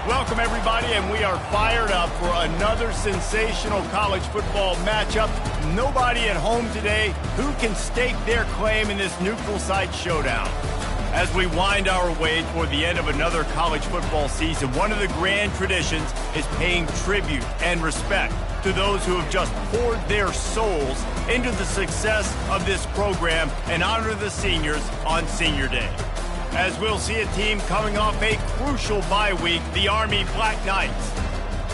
Welcome, everybody, and we are fired up for another sensational college football matchup. Nobody at home today who can stake their claim in this neutral site showdown. As we wind our way toward the end of another college football season, one of the grand traditions is paying tribute and respect to those who have just poured their souls into the success of this program and honor the seniors on Senior Day. As we'll see a team coming off a crucial bye week, the Army Black Knights,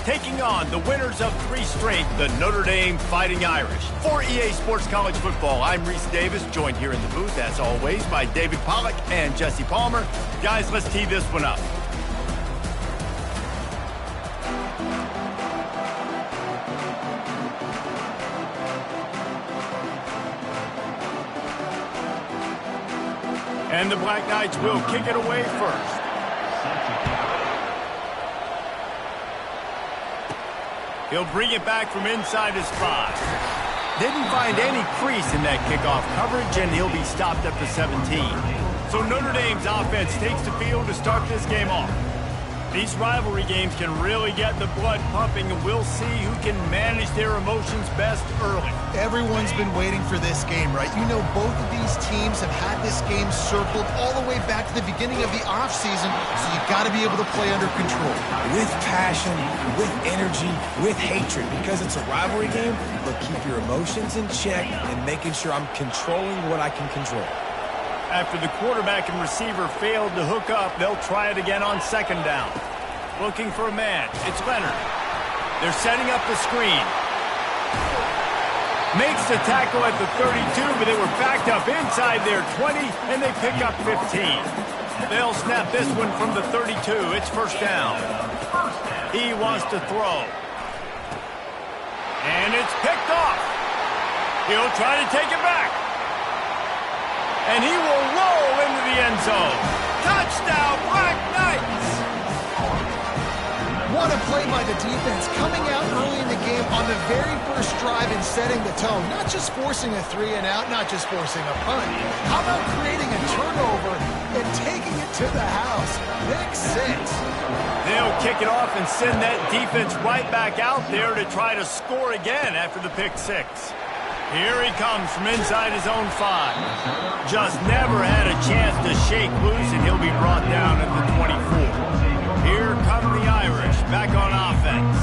taking on the winners of 3 straight, the Notre Dame Fighting Irish. For EA Sports College Football, I'm Reese Davis, joined here in the booth, as always, by David Pollack and Jesse Palmer. Guys, let's tee this one up. And the Black Knights will kick it away first. He'll bring it back from inside his 5. Didn't find any crease in that kickoff coverage, and he'll be stopped at the 17. So Notre Dame's offense takes the field to start this game off. These rivalry games can really get the blood pumping, and we'll see who can manage their emotions best early. Everyone's been waiting for this game, right? You know, both of these teams have had this game circled all the way back to the beginning of the offseason, so you got to be able to play under control. With passion, with energy, with hatred, because it's a rivalry game, but keep your emotions in check and making sure I'm controlling what I can control. After the quarterback and receiver failed to hook up, they'll try it again on 2nd down. Looking for a man. It's Leonard. They're setting up the screen. Makes the tackle at the 32, but they were backed up inside their 20, and they pick up 15. They'll snap this one from the 32. It's 1st down. He wants to throw. And it's picked off. He'll try to take it back. And he will roll into the end zone. Touchdown, Black Knights! What a play by the defense, coming out early in the game on the very first drive and setting the tone. Not just forcing a 3-and-out, not just forcing a punt. How about creating a turnover and taking it to the house? Pick 6. They'll kick it off and send that defense right back out there to try to score again after the pick 6. Here he comes from inside his own 5. Just never had a chance to shake loose, and he'll be brought down at the 24. Here come the Irish back on offense.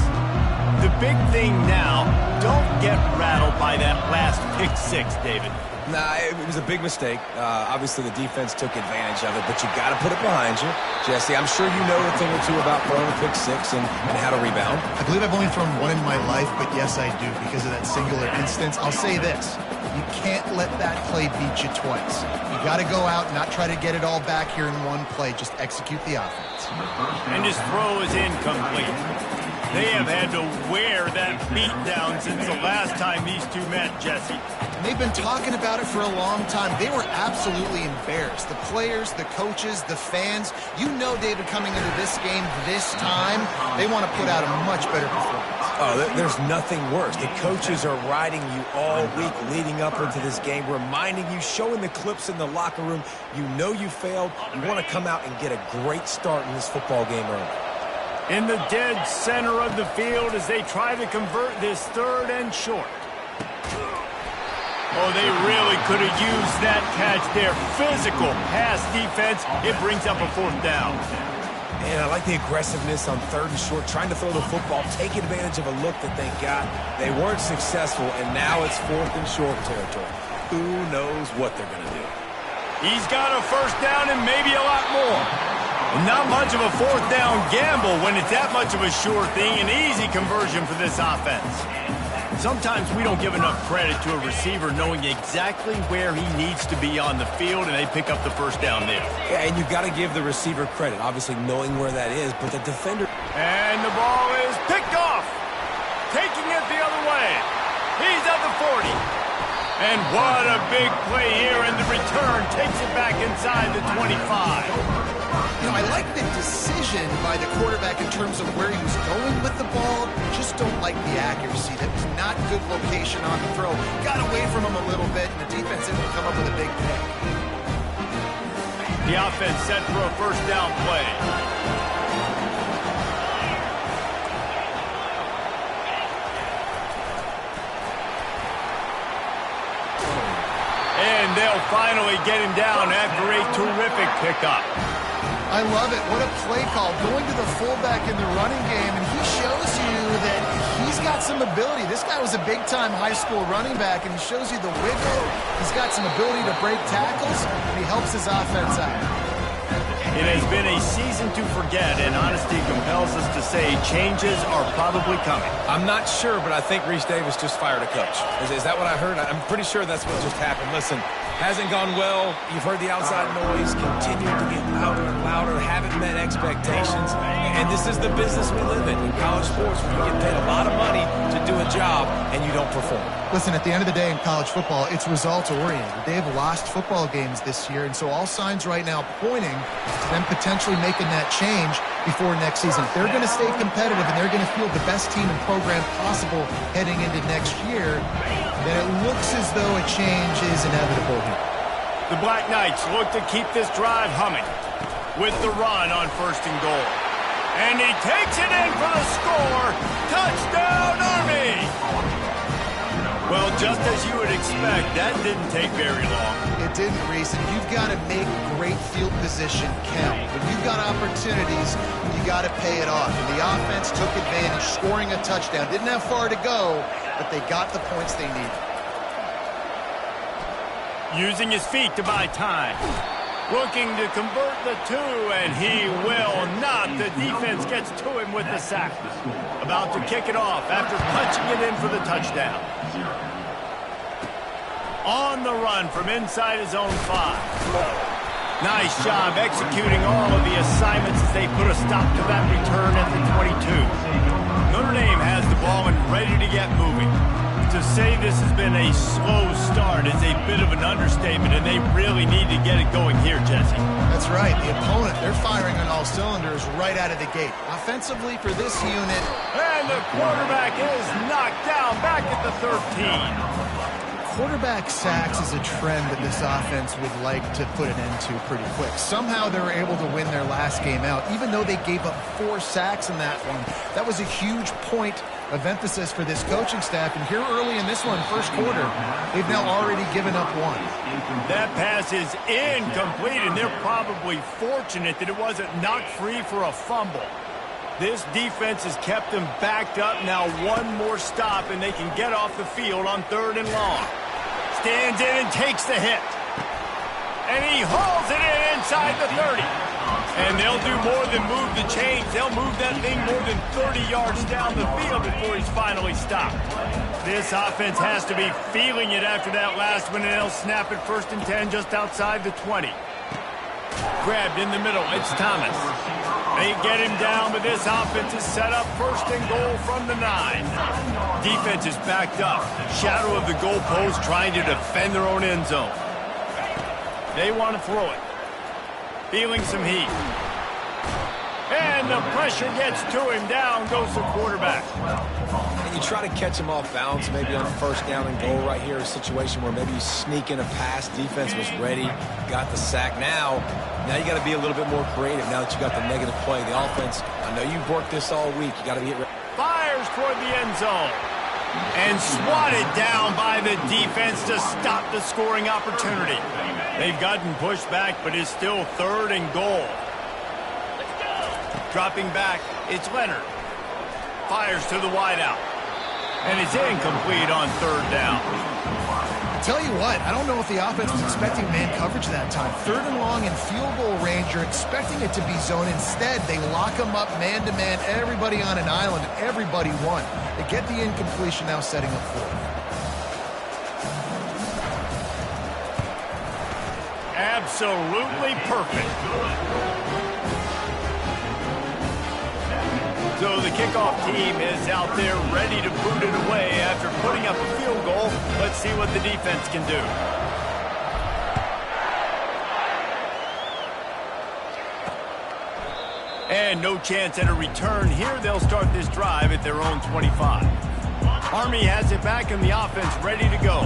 The big thing now, don't get rattled by that last pick 6, David. Nah, it was a big mistake. Obviously, the defense took advantage of it, but you got to put it behind you. Jesse, I'm sure you know a thing or two about throwing a pick 6 and how to rebound. I believe I've only thrown one in my life, but yes, I do, because of that singular instance. I'll say this. You can't let that play beat you twice. You got to go out and not try to get it all back here in one play. Just execute the offense. And his throw is incomplete. They have had to wear that beat down since the last time these two met, Jesse. And they've been talking about it for a long time. They were absolutely embarrassed. The players, the coaches, the fans. You know, David, coming into this game this time, they want to put out a much better performance. Oh, there's nothing worse. The coaches are riding you all week leading up into this game, reminding you, showing the clips in the locker room. You know you failed. You want to come out and get a great start in this football game early. In the dead center of the field as they try to convert this 3rd and short. Oh, they really could have used that catch there. Physical pass defense. It brings up a 4th down. And I like the aggressiveness on 3rd and short, trying to throw the football, take advantage of a look that they got. They weren't successful, and now it's 4th and short territory. Who knows what they're going to do? He's got a 1st down and maybe a lot more. Not much of a 4th down gamble when it's that much of a sure thing, an easy conversion for this offense. Sometimes we don't give enough credit to a receiver knowing exactly where he needs to be on the field, and they pick up the 1st down there. Yeah, and you've got to give the receiver credit, obviously knowing where that is, but the defender... And the ball is picked off. Taking it the other way. He's at the 40. And what a big play here, and the return takes it back inside the 25. You know, I like the decision by the quarterback in terms of where he was going with the ball. Just don't like the accuracy. That was not good location on the throw. Got away from him a little bit, and the defense able to come up with a big pick. The offense set for a 1st down play. And they'll finally get him down after a terrific pickup. I love it. What a play call. Going to the fullback in the running game, and he shows you that he's got some ability. This guy was a big-time high school running back, and he shows you the wiggle. He's got some ability to break tackles, and he helps his offense out. It has been a season to forget, and honesty compels us to say changes are probably coming. I'm not sure, but I think Reese Davis just fired a coach. Is that what I heard? I'm pretty sure that's what just happened. Listen, hasn't gone well. You've heard the outside noise, continuing to get louder and louder, haven't met expectations. And this is the business we live in college sports, where you get paid a lot of money to do a job and you don't perform. Listen, at the end of the day in college football, it's results-oriented. They have lost football games this year, and so all signs right now pointing to them potentially making that change before next season. If they're going to stay competitive and they're going to field the best team and program possible heading into next year, then it looks as though a change is inevitable here. The Black Knights look to keep this drive humming with the run on 1st and goal. And he takes it in for the score. Touchdown, Army! Well, just as you would expect, that didn't take very long. It didn't, Reese, and you've got to make great field position count. When you've got opportunities, you got to pay it off. And the offense took advantage, scoring a touchdown. Didn't have far to go, but they got the points they needed. Using his feet to buy time. Looking to convert the two, and he will not. The defense gets to him with the sack. About to kick it off after punching it in for the touchdown. On the run from inside his own 5. Nice job executing all of the assignments as they put a stop to that return at the 22. Notre Dame has the ball and ready to get moving. To say this has been a slow start is a bit of an understatement, and they really need to get it going here, Jesse. That's right. The opponent, they're firing on all cylinders right out of the gate. Offensively for this unit. And the quarterback is knocked down back at the 13. Quarterback sacks is a trend that this offense would like to put an end to pretty quick. Somehow they were able to win their last game out, even though they gave up 4 sacks in that one. That was a huge point of emphasis for this coaching staff. And here early in this one, 1st quarter, they've now already given up 1. That pass is incomplete, and they're probably fortunate that it wasn't knocked free for a fumble. This defense has kept them backed up. Now 1 more stop, and they can get off the field on 3rd and long. Stands in and takes the hit. And he hauls it in inside the 30. And they'll do more than move the chains. They'll move that thing more than 30 yards down the field before he's finally stopped. This offense has to be feeling it after that last one, and they'll snap it 1st and 10 just outside the 20. Grabbed in the middle. It's Thomas. They get him down, but this offense is set up 1st and goal from the 9. Defense is backed up. Shadow of the goalpost trying to defend their own end zone. They want to throw it. Feeling some heat. And the pressure gets to him. Down goes the quarterback. And you try to catch him off balance, maybe on 1st down and goal right here, a situation where maybe you sneak in a pass. Defense was ready, got the sack. Now you got to be a little bit more creative now that you got the negative play. The offense, I know you've worked this all week. You got to get ready. Fires toward the end zone. And swatted down by the defense to stop the scoring opportunity. They've gotten pushed back, but it's still 3rd and goal. Dropping back, it's Leonard. Fires to the wideout. And it's incomplete on 3rd down. Tell you what, I don't know if the offense was expecting man coverage that time. 3rd and long in field goal range, you're expecting it to be zone. Instead, they lock them up man-to-man, everybody on an island, and everybody won. They get the incompletion, now setting up 4th. Absolutely perfect. So the kickoff team is out there ready to boot it away after putting up a field goal. Let's see what the defense can do. And no chance at a return here. They'll start this drive at their own 25. Army has it back in the offense, ready to go.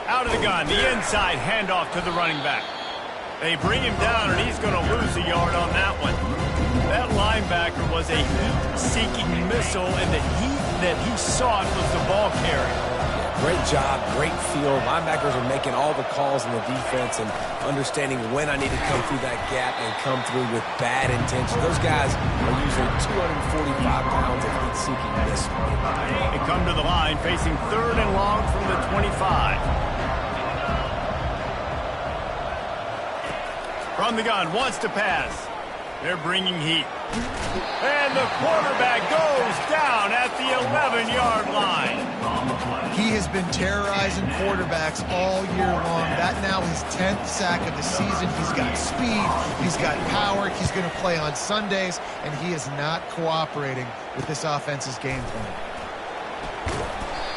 Out of the gun, the inside handoff to the running back. They bring him down, and he's going to lose a yard on that one. That linebacker was a heat-seeking missile, and the heat that he sought was the ball carrier. Great job, great feel. Linebackers are making all the calls in the defense and understanding when I need to come through that gap and come through with bad intention. Those guys are using 245 pounds of heat-seeking this one. They come to the line facing 3rd and long from the 25. From the gun, wants to pass. They're bringing heat. And the quarterback goes down at the 11-yard line. He has been terrorizing quarterbacks all year long. That now his 10th sack of the season. He's got speed. He's got power. He's going to play on Sundays, and he is not cooperating with this offense's game plan.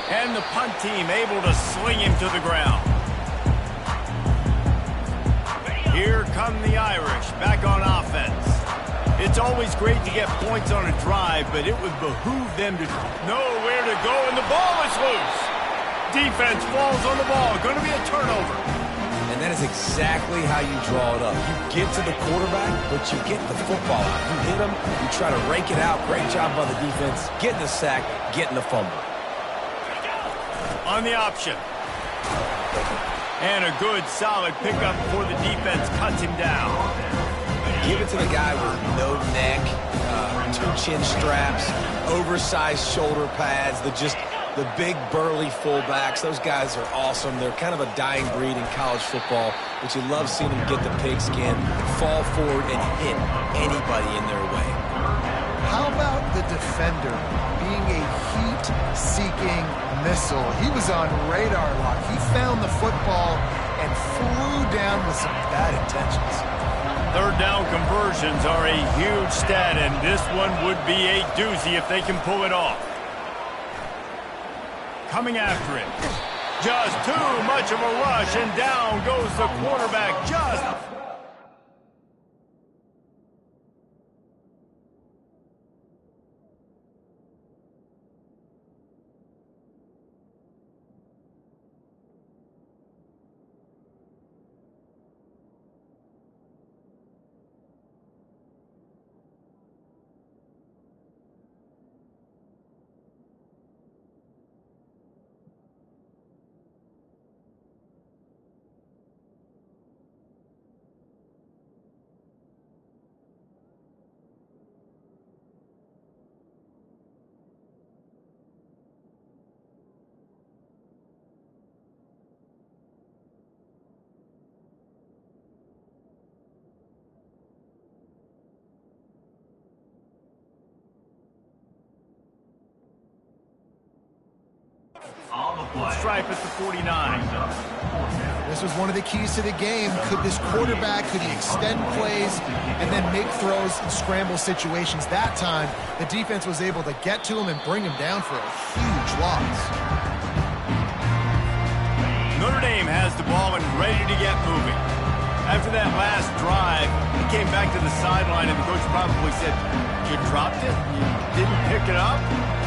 And the punt team able to sling him to the ground. Here come the Irish back on offense. It's always great to get points on a drive, but it would behoove them to know where to go, and the ball is loose. Defense falls on the ball. Going to be a turnover. And that is exactly how you draw it up. You get to the quarterback, but you get the football out. You hit him, you try to rake it out. Great job by the defense. Getting the sack, getting the fumble. On the option. And a good, solid pickup before the defense cuts him down. Give it to the guy with no neck, 2 chin straps, oversized shoulder pads, the big burly fullbacks. Those guys are awesome. They're kind of a dying breed in college football, but you love seeing them get the pigskin, fall forward, and hit anybody in their way. How about the defender being a heat-seeking missile? He was on radar lock. He found the football and flew down with some bad intentions. 3rd down conversions are a huge stat, and this one would be a doozy if they can pull it off. Coming after it. Just too much of a rush, and down goes the quarterback. Just... Stripe at the 49. This was one of the keys to the game. Could this quarterback, could he extend plays and then make throws in scramble situations? That time, the defense was able to get to him and bring him down for a huge loss. Notre Dame has the ball and ready to get moving. After that last drive, he came back to the sideline, and the coach probably said, "You dropped it? You didn't pick it up?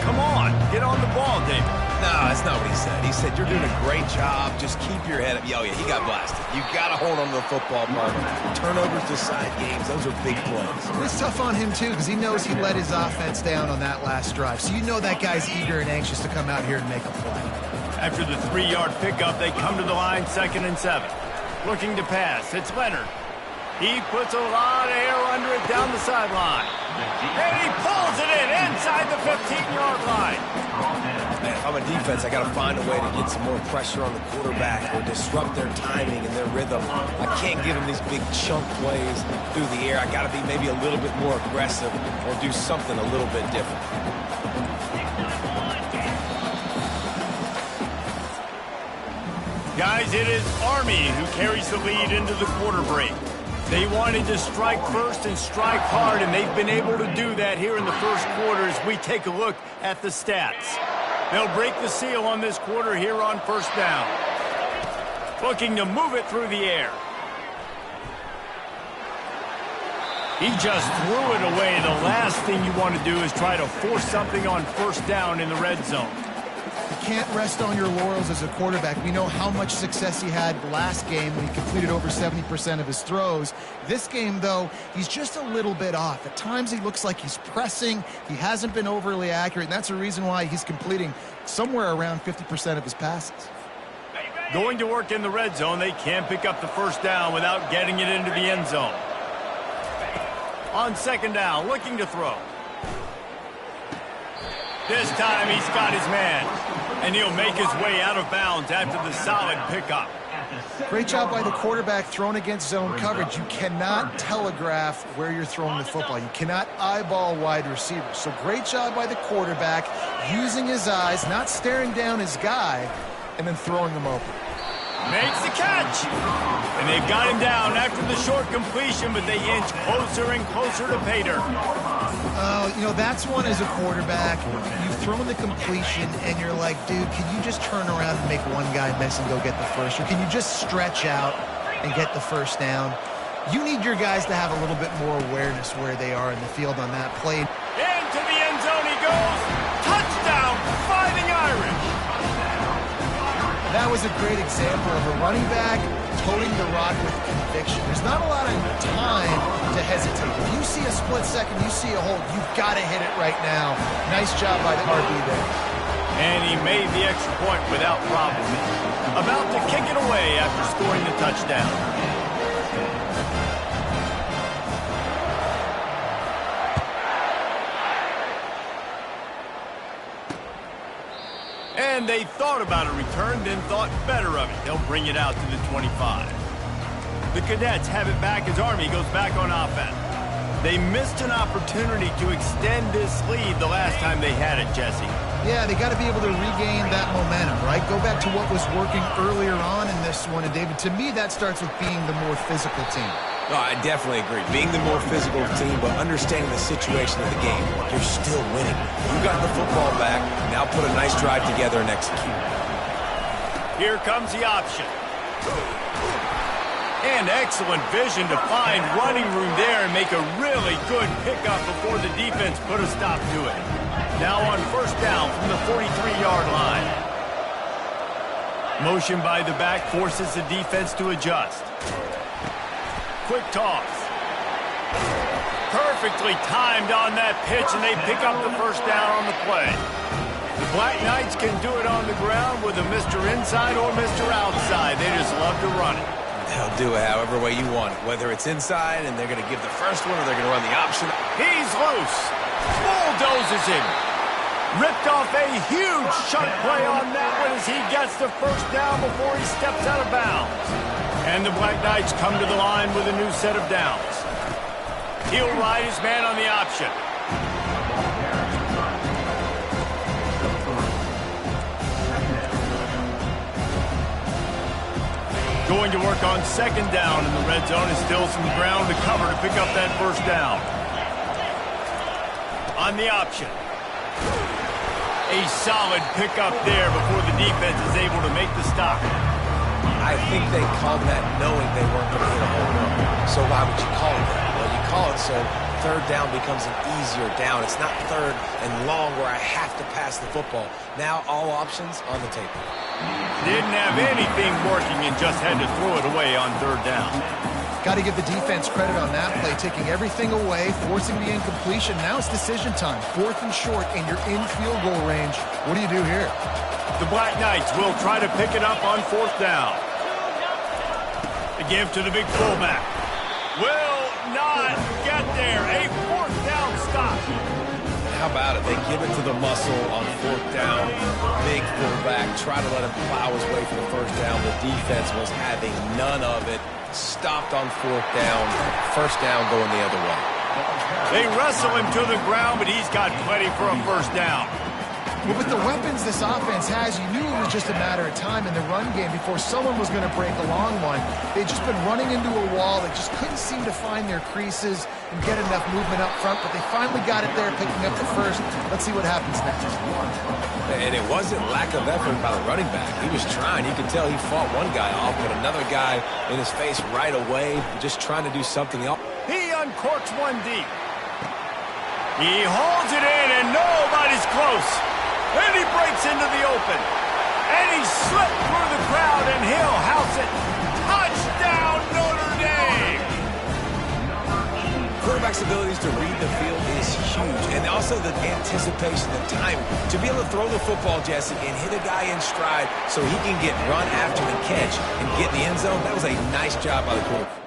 Come on, get on the ball, David." No, that's not what he said. He said, "You're doing a great job. Just keep your head up." Oh, yeah, he got blasted. You got to hold on to the football, partner. Turnovers decide games. Those are big plays. It's tough on him, too, because he knows he let his offense down on that last drive. So you know that guy's eager and anxious to come out here and make a play. After the 3-yard pickup, they come to the line, 2nd and 7. Looking to pass. It's Leonard. He puts a lot of air under it down the sideline. And he pulls it in inside the 15-yard line. Man, if I'm a defense, I got to find a way to get some more pressure on the quarterback or disrupt their timing and their rhythm. I can't give them these big chunk plays through the air. I got to be maybe a little bit more aggressive or do something a little bit different. Guys, it is Army who carries the lead into the quarter break. They wanted to strike first and strike hard, and they've been able to do that here in the first quarter as we take a look at the stats. They'll break the seal on this quarter here on 1st down. Looking to move it through the air. He just threw it away. The last thing you want to do is try to force something on 1st down in the red zone. The can't rest on your laurels as a quarterback. We know how much success he had last game when he completed over 70% of his throws. This game, though, he's just a little bit off. At times, he looks like he's pressing. He hasn't been overly accurate, and that's a reason why he's completing somewhere around 50% of his passes. Going to work in the red zone, they can't pick up the first down without getting it into the end zone. On second down, looking to throw. This time he's got his man, and he'll make his way out of bounds after the solid pickup. Great job by the quarterback thrown against zone coverage. You cannot telegraph where you're throwing the football. You cannot eyeball wide receivers. So great job by the quarterback using his eyes, not staring down his guy, and then throwing him open. Makes the catch. And they've got him down after the short completion, but they inch closer and closer to pay dirt. You know, that's one as a quarterback. You've thrown the completion, and you're like, dude, can you just turn around and make one guy miss and go get the first? Or can you just stretch out and get the first down? You need your guys to have a little bit more awareness where they are in the field on that play. Into the end zone he goes. Touchdown, Fighting Irish. That was a great example of a running back toting the rock with conviction. There's not a lot of time to hesitate. If you see a split second, you see a hold, you've got to hit it right now. Nice job by the RB there. And he made the extra point without problem. About to kick it away after scoring the touchdown. And they thought about a return, then thought better of it. They'll bring it out to the 25. The Cadets have it back as Army goes back on offense. They missed an opportunity to extend this lead the last time they had it, Jesse. Yeah, they got to be able to regain that momentum, right? Go back to what was working earlier on in this one. And, David, to me, that starts with being the more physical team. No, I definitely agree. Being the more physical team, but understanding the situation of the game. You're still winning. You got the football back. Now put a nice drive together and execute. Here comes the option. And excellent vision to find running room there and make a really good pickup before the defense put a stop to it. Now on first down from the 43-yard line. Motion by the back forces the defense to adjust. Quick toss. Perfectly timed on that pitch, and they pick up the first down on the play. The Black Knights can do it on the ground with a Mr. Inside or Mr. Outside. They just love to run it. They'll do it however way you want it. Whether it's inside and they're going to give the first one or they're going to run the option. He's loose. Bulldozes him. Ripped off a huge shunt play on that one as he gets the first down before he steps out of bounds. And the Black Knights come to the line with a new set of downs. He'll ride his man on the option. Going to work on second down in the red zone and still some ground to cover to pick up that first down. On the option. A solid pickup there before the defense is able to make the stop. I think they called that knowing they weren't going to hit a home run. So why would you call it that? Well, you call it so third down becomes an easier down. It's not third and long where I have to pass the football. Now all options on the table. Didn't have anything working and just had to throw it away on third down. Got to give the defense credit on that play, taking everything away, forcing the incompletion. Now it's decision time. 4th and short, and you're in field goal range. What do you do here? The Black Knights will try to pick it up on 4th down. The give to the big fullback. Will not get there. A 4th down stop. How about it? They give it to the muscle on 4th down. Big fullback. Try to let him plow his way for the first down. The defense was having none of it. Stopped on 4th down. First down going the other way. They wrestle him to the ground, but he's got plenty for a first down. Well, with the weapons this offense has, you knew it was just a matter of time in the run game before someone was going to break a long one. They'd just been running into a wall. They just couldn't seem to find their creases and get enough movement up front, but they finally got it there, picking up the first. Let's see what happens next. And it wasn't lack of effort by the running back. He was trying. You could tell he fought one guy off, but another guy in his face right away, just trying to do something else. He uncorks one deep. He holds it in, and nobody's close. And he breaks into the open. And he slipped through the crowd, and he'll house it. Touchdown, Notre Dame! Quarterback's abilities to read the field is huge, and also the anticipation, the timing. To be able to throw the football, Jesse, and hit a guy in stride so he can get run after and catch and get in the end zone, that was a nice job by the quarterback.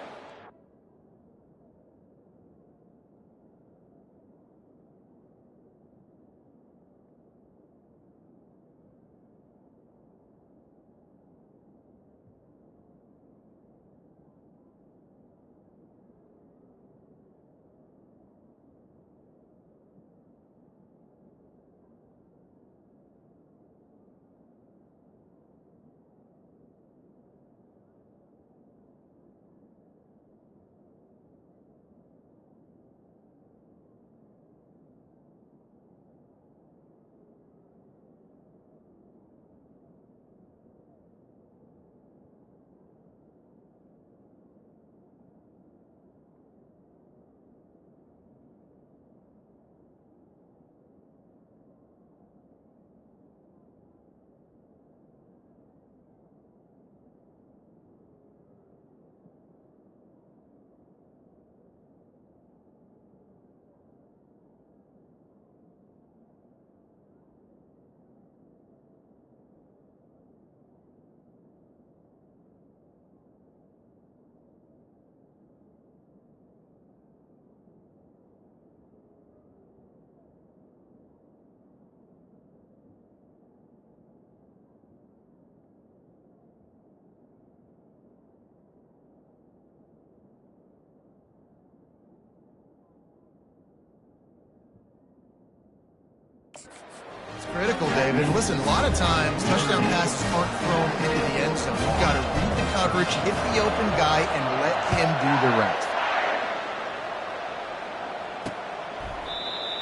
Critical, David. Listen, a lot of times touchdown passes aren't thrown into the end zone. You've got to read the coverage, hit the open guy, and let him do the rest.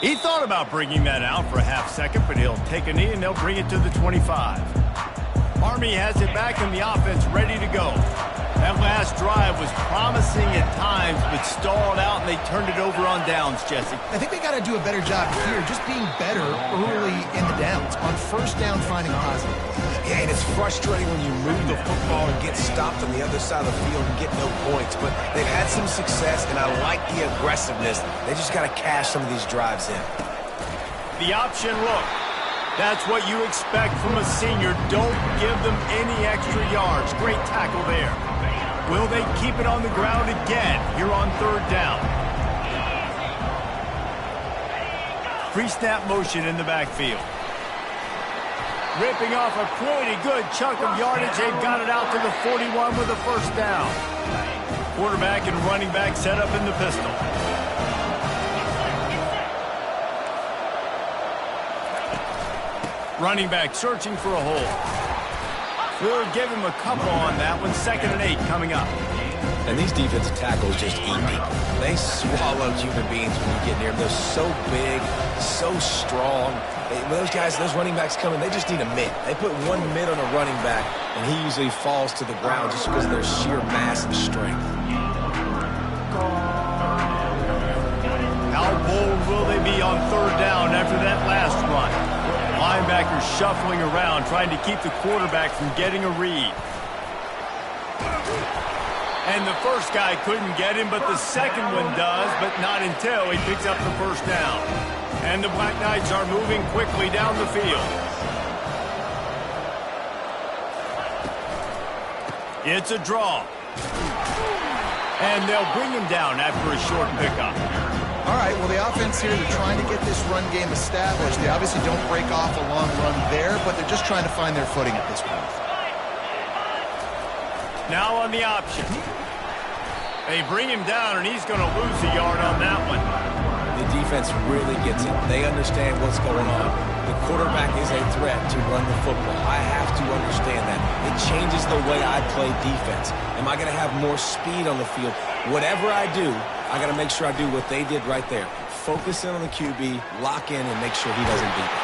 He thought about bringing that out for a half second, but he'll take a knee and they'll bring it to the 25. Army has it back in the offense, ready to go. That last drive was promising at times, but stalled out, and they turned it over on downs, Jesse. I think they got to do a better job here, just being better early in the downs. On first down, finding positive. Yeah, and it's frustrating when you move the football and get stopped on the other side of the field and get no points. But they've had some success, and I like the aggressiveness. They just got to cash some of these drives in. The option look. That's what you expect from a senior. Don't give them any extra yards. Great tackle there. Will they keep it on the ground again here on third down? Pre-snap motion in the backfield. Ripping off a pretty good chunk of yardage. They've got it out to the 41 with a first down. Quarterback and running back set up in the pistol. Running back searching for a hole. We'll give him a couple on that one. 2nd and 8 coming up. And these defensive tackles just eat people. They swallow human beings when you get near them. They're so big, so strong. Those guys, those running backs coming, they just need a mitt. They put one mitt on a running back, and he usually falls to the ground just because of their sheer mass and strength. How bold will they be on third down after that last run? Linebackers shuffling around, trying to keep the quarterback from getting a read. And the first guy couldn't get him, but the second one does, but not until he picks up the first down. And the Black Knights are moving quickly down the field. It's a draw. And they'll bring him down after a short pickup. All right, well, the offense here, they're trying to get this run game established. They obviously don't break off a long run there, but they're just trying to find their footing at this point. Now on the option. They bring him down, and he's going to lose a yard on that one. The defense really gets it. They understand what's going on. The quarterback is a threat to run the football. I have to understand that. It changes the way I play defense. Am I going to have more speed on the field? Whatever I do, I got to make sure I do what they did right there. Focus in on the QB, lock in, and make sure he doesn't beat me.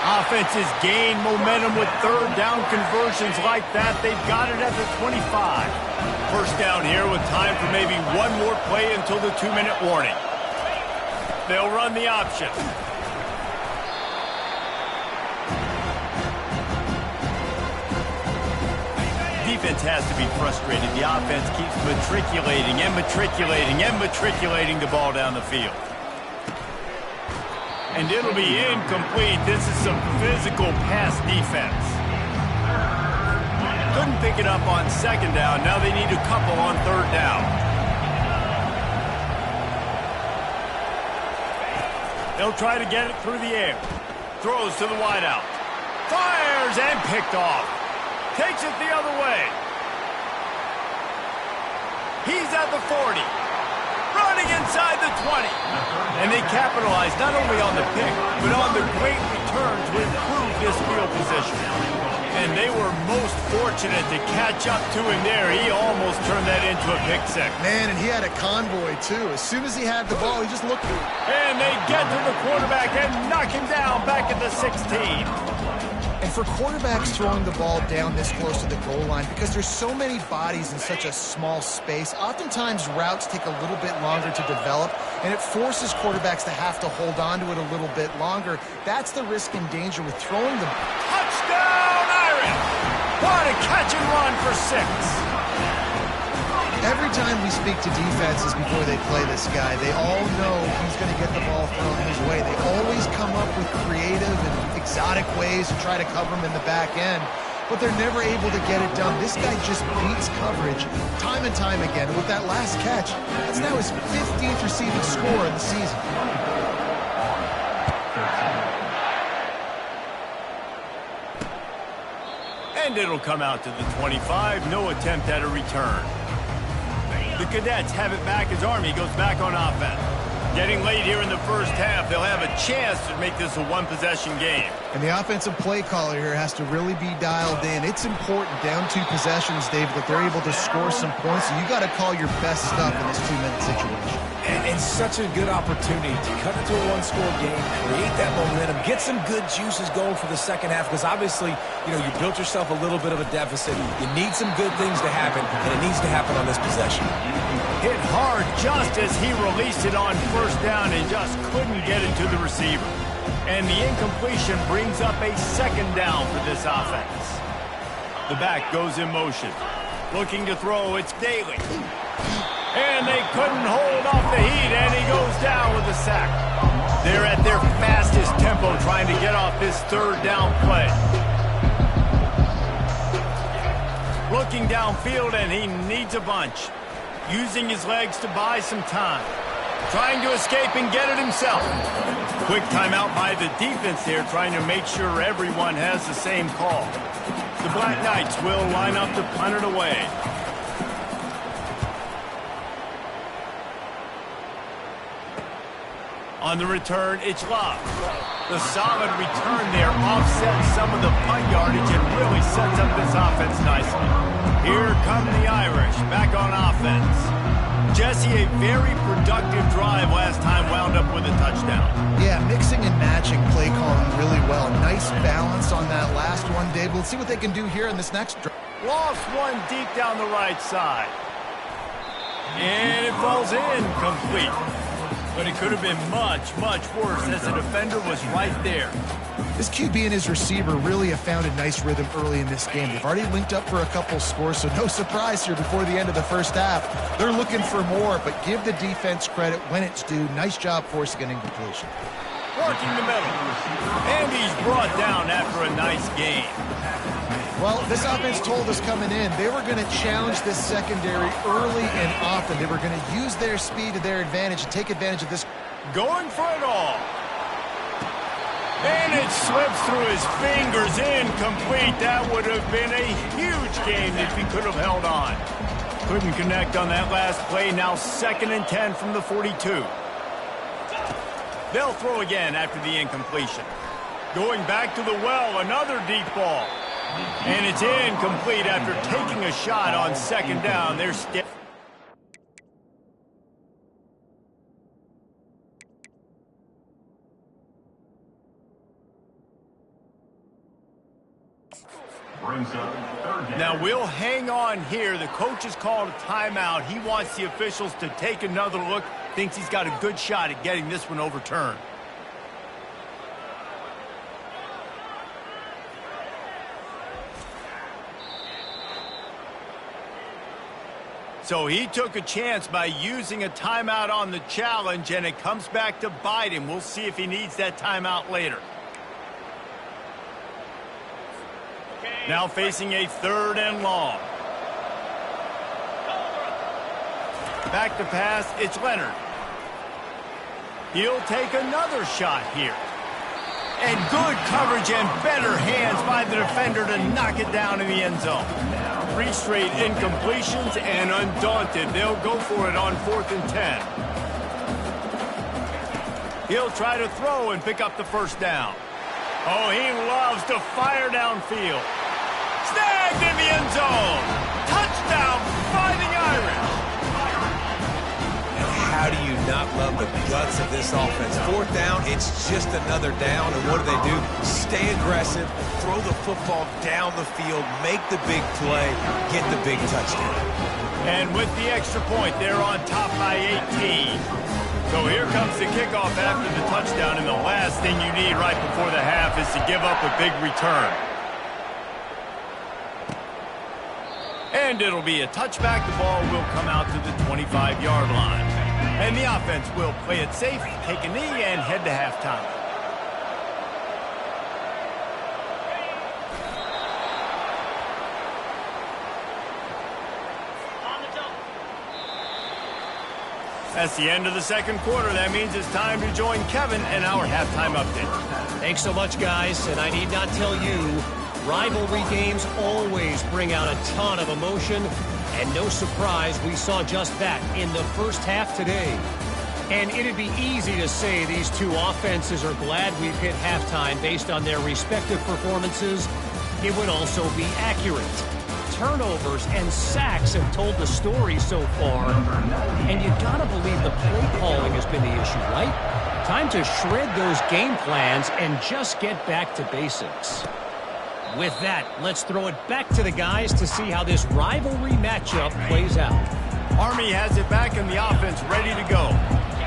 Offenses gain momentum with third down conversions like that. They've got it at the 25. First down here with time for maybe one more play until the 2-minute warning. They'll run the option. defense has to be frustrated. The offense keeps matriculating and matriculating and matriculating the ball down the field. And it'll be incomplete. This is some physical pass defense. Couldn't pick it up on second down. Now they need a couple on third down. They'll try to get it through the air. Throws to the wideout. Fires and picked off. Takes it the other way. He's at the 40. Running inside the 20. And they capitalize not only on the pick, but on the great return to improve this field position. And they were most fortunate to catch up to him there. He almost turned that into a pick six. Man, and he had a convoy, too. As soon as he had the ball, he just looked. And they get to the quarterback and knock him down back at the 16. And for quarterbacks throwing the ball down this close to the goal line, because there's so many bodies in such a small space, oftentimes routes take a little bit longer to develop, and it forces quarterbacks to have to hold on to it a little bit longer. That's the risk and danger with throwing the... Touchdown, Irish! What a catch and run for 6. Every time we speak to defenses before they play this guy, they all know he's going to get the ball thrown his way. They always come up with creative and exotic ways to try to cover him in the back end, but they're never able to get it done. This guy just beats coverage time and time again. And with that last catch, that's now his 15th receiving score of the season. And it'll come out to the 25. No attempt at a return. The Cadets have it back as Army goes back on offense. Getting late here in the first half, they'll have a chance to make this a one-possession game. And the offensive play caller here has to really be dialed in. It's important down 2 possessions, David, that they're able to score some points. So you got to call your best stuff in this 2-minute situation. And such a good opportunity to cut into a one-score game, create that momentum, get some good juices going for the second half, because obviously, you built yourself a little bit of a deficit. You need some good things to happen, and it needs to happen on this possession. Hit hard just as he released it on first down and just couldn't get it to the receiver. And the incompletion brings up a second down for this offense. The back goes in motion. Looking to throw, it's Daly. And they couldn't hold off the heat, and he goes down with a sack. They're at their fastest tempo trying to get off this third down play. Looking downfield, and he needs a bunch. Using his legs to buy some time. Trying to escape and get it himself. Quick timeout by the defense here, trying to make sure everyone has the same call. The Black Knights will line up to punt it away. On the return, it's Love. The solid return there offsets some of the punt yardage and really sets up this offense nicely. Here come the Irish, back on offense. Jesse, a very productive drive last time, wound up with a touchdown. Yeah, mixing and matching play calling really well. Nice balance on that last one, Dave. Let's see what they can do here in this next drive. Lost one deep down the right side. And it falls in, complete. But it could have been much, much worse as the defender was right there. This QB and his receiver really have found a nice rhythm early in this game. They've already linked up for a couple scores, so no surprise here before the end of the first half. They're looking for more, but give the defense credit when it's due. Nice job forcing an incompletion. Working the middle. And he's brought down after a nice game. Well, this offense told us coming in they were going to challenge this secondary early and often. They were going to use their speed to their advantage and take advantage of this. Going for it all. And it slips through his fingers, incomplete. That would have been a huge game if he could have held on. Couldn't connect on that last play. Now 2nd and 10 from the 42. They'll throw again after the incompletion. Going back to the well, another deep ball. And it's incomplete after taking a shot on 2nd down. They're still. Now we'll hang on here. The coach has called a timeout. He wants the officials to take another look. Thinks he's got a good shot at getting this one overturned. So he took a chance by using a timeout on the challenge, and it comes back to bite him. We'll see if he needs that timeout later. Now facing a 3rd and long. Back to pass, it's Leonard. He'll take another shot here. And good coverage and better hands by the defender to knock it down in the end zone. 3 straight incompletions, and undaunted, they'll go for it on 4th and 10. He'll try to throw and pick up the 1st down. Oh, he loves to fire downfield. Snagged in the end zone. Touchdown, Fighting Irish. How do you not love the guts of this offense? 4th down, it's just another down, and what do? Stay aggressive, throw the football down the field, make the big play, get the big touchdown. And with the extra point, they're on top by 18. So here comes the kickoff after the touchdown, and the last thing you need right before the half is to give up a big return. And it'll be a touchback. The ball will come out to the 25-yard line. And the offense will play it safe, take a knee, and head to halftime. That's the end of the 2nd quarter. That means it's time to join Kevin and our halftime update. Thanks so much, guys. And I need not tell you, rivalry games always bring out a ton of emotion. And no surprise, we saw just that in the first half today. And it'd be easy to say these two offenses are glad we've hit halftime based on their respective performances. It would also be accurate. Turnovers and sacks have told the story so far. And you gotta believe the play calling has been the issue, right? Time to shred those game plans and just get back to basics. With that, let's throw it back to the guys to see how this rivalry matchup plays out. Army has it back in the offense ready to go.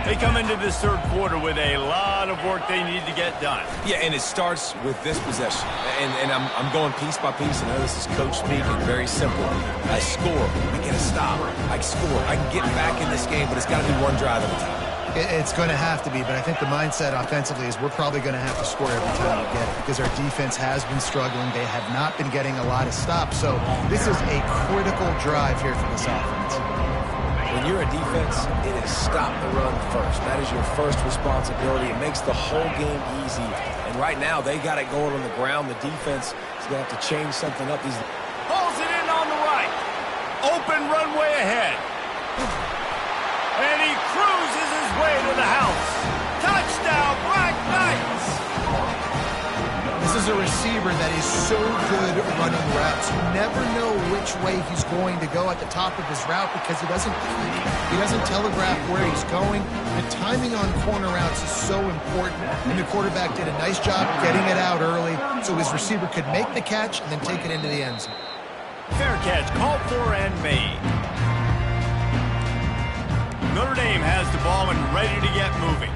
They come into this 3rd quarter with a lot of work they need to get done. Yeah, and it starts with this possession. And I'm going piece by piece. I know this is coach speaking, very simple. I score, I get a stop, I score. I can get back in this game, but it's got to be one drive at a time. It's going to have to be, but I think the mindset offensively is we're probably going to have to score every time we get it because our defense has been struggling. They have not been getting a lot of stops. So this is a critical drive here for this offense. When you're a defense, it is stop the run first. That is your first responsibility. It makes the whole game easy. And right now, they got it going on the ground. The defense is going to have to change something up. Pulls it in on the right. Open runway ahead. And he cruises his way to the house. Touchdown, Black Knights! This is a receiver that is so good at running routes. You never know which way he's going to go at the top of his route because he doesn't telegraph where he's going. The timing on corner routes is so important, and the quarterback did a nice job getting it out early so his receiver could make the catch and then take it into the end zone. Fair catch, called for and made. Notre Dame has the ball and ready to get moving.